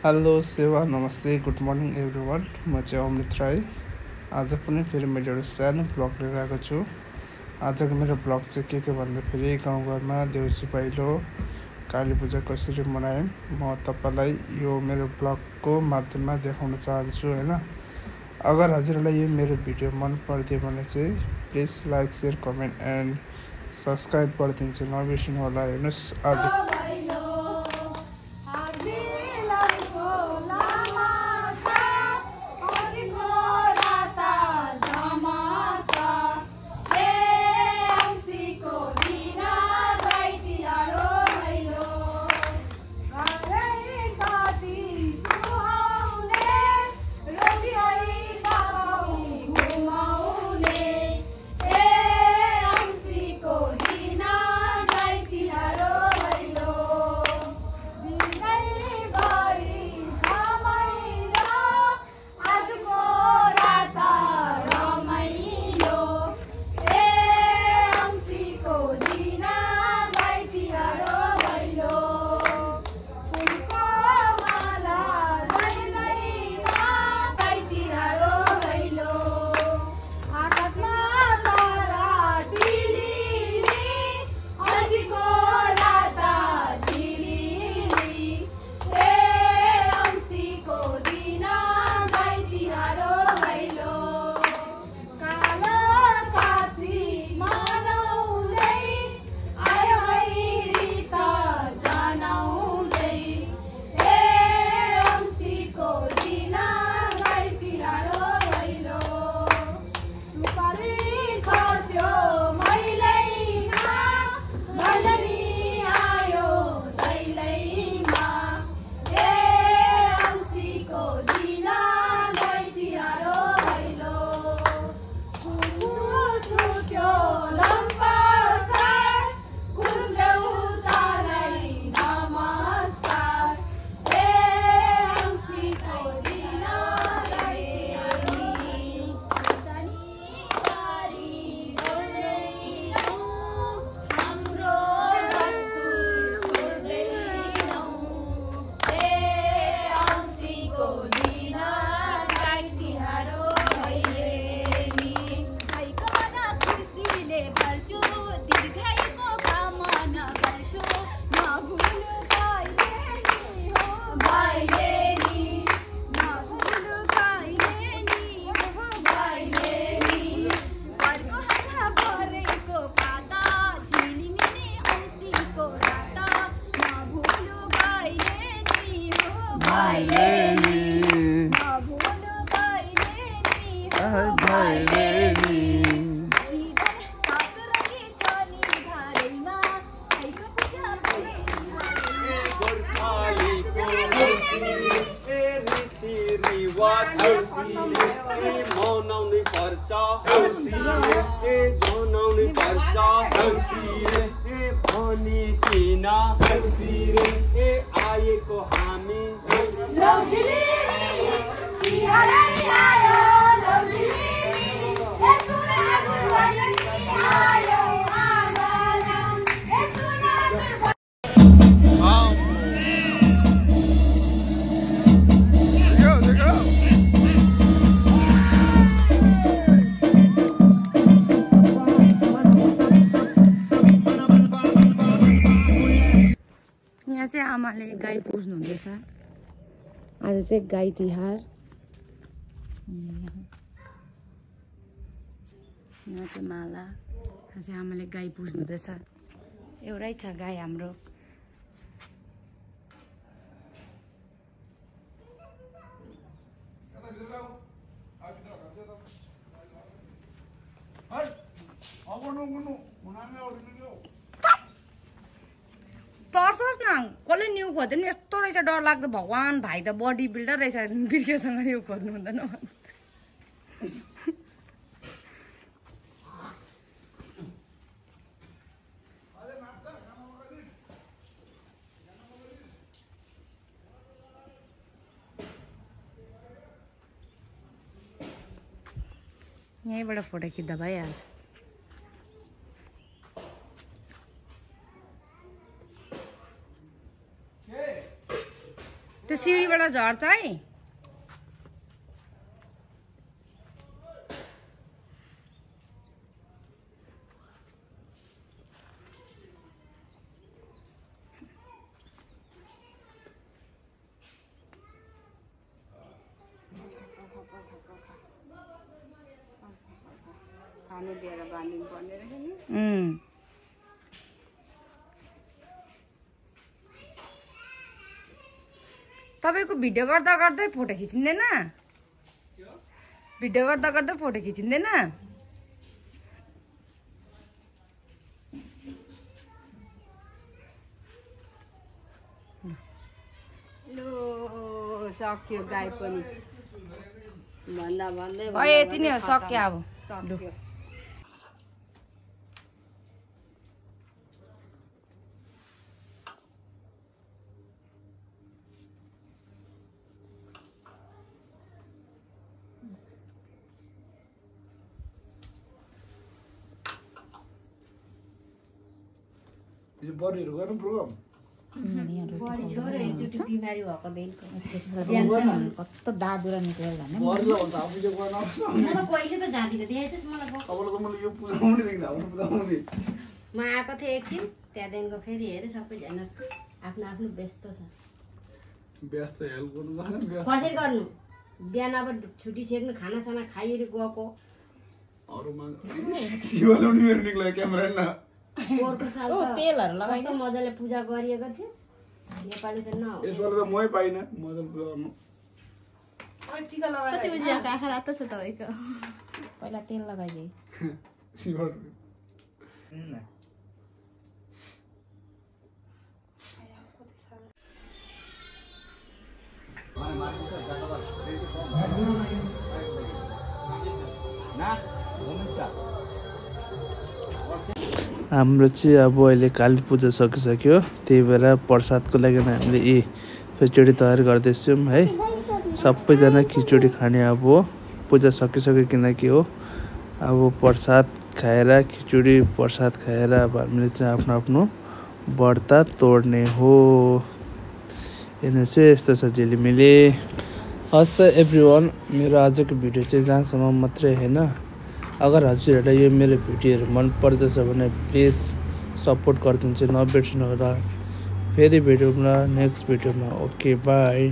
Hello सेवा नमस्ते good morning everyone. म चाहिँ अमृत राई। आज पनि फेरि मैले एउटा सानो ब्लग लिएर आएको छु। आजको मेरो ब्लग चाहिँ के भन्दा फेरि गाउँघरमा देउसी भैलो काली पूजा कसरी मनाएँ म तपाईँलाई यो मेरो ब्लगको माध्यममा देखाउन चाहन्छु होइन। अगर हजुरलाई यो मेरो भिडियो मन परिदियो भने चाहिँ please like share comment and subscribe गरिदिन्छु नबिर्सिनु होला। हेर्नुहोस् आज मनाउने पर्छ जनाउने पर्छ भनी किन आएको हामी यहाँ चाहिँ आमाले गाई पुज्नु हुँदैछ। आज चाहिँ गाई तिहार। यहाँ चाहिँ माला। यहाँ चाहिँ आमाले गाई पुज्नु हुँदैछ। एउटै छ गाई हाम्रो। तर्छस् न कसले न्यु खोज्यो नि यस्तो रहेछ डर लाग्दो। भगवान् भाइ त बडी बिल्डर रहेछ बिर्केसँग न्यु खोज्नु हुँदैन। यहीँबाट फोटो खिच्दा भइहाल्छ। त्यो सिडीबाट झर्छ है। खानु दिएर बाँधिनु पर्ने रहेछ नि। तपाईको भिडियो गर्दा गर्दै फोटो खिचिँदैन? भिडियो गर्दा गर्दै फोटो खिचिँदैन? लो सक्यो गाई पनि भन्दा भन्दै भयो यति नै हो, सक्यो अब। सक्यो। यो बडीहरु गर्नु प्रोग्राम बडी छोरो एकचोटि बिमारी भएको बेलको कस्तो दादुरा निक्लेर भने बडीले भन्छ आफूले गर्न म पहिले त जाँदिन देखेछस् मलाई तपाईँको मैले यो पुजाउने देखिन आउनु पुजाउने म आएको थिएँ एकछिन त्यहाँदेखिको फेरि हेरेँ सबैजना आफ्नो आफ्नो व्यस्त छ। व्यस्त हेल्प गर्नु छैन व्यस्त कसरी गर्नु बिहान अब छुट्टी छेक्नु खानासाना खाइएर गएको अरूमा शिवलाउनु मेरो निक्ल्यो क्यामेरा न पोहोरको साल त तेलहरू लगाइ कस्तो मजाले पूजा गरिएको थियो। नेपाली त न यसपालि त मै पाइनँ मजाले पूजा गर्नु। कति बजी आएको आँखा रातो छ तपाईँको? पहिला तेल लगाइदिए शिव हाम्रो चाहिँ अब अहिले काली पूजा सकिसक्यो, त्यही भएर प्रसादको लागि हामीले यी खिचडी तयार गर्दैछौँ है। सबैजना खिचडी खाने अब पूजा सकिसक्यो किनकि हो अब प्रसाद खाएर खिचडी प्रसाद खाएर अब हामीले चाहिँ आफ्नो आफ्नो व्रत तोड्ने हो। यिनीहरू चाहिँ यस्तो छ झिलिमिली। हस् त एभ्रिवान, मेरो आजको भिडियो चाहिँ जहाँसम्म मात्रै होइन, अगर हजुरहरूलाई यो मेरो भिडियोहरू मन पर्दछ भने प्लिज सपोर्ट गरिदिनु चाहिँ नबिर्सनु होला। फेरि भिडियोमा नेक्स्ट भिडियोमा ओके बाई।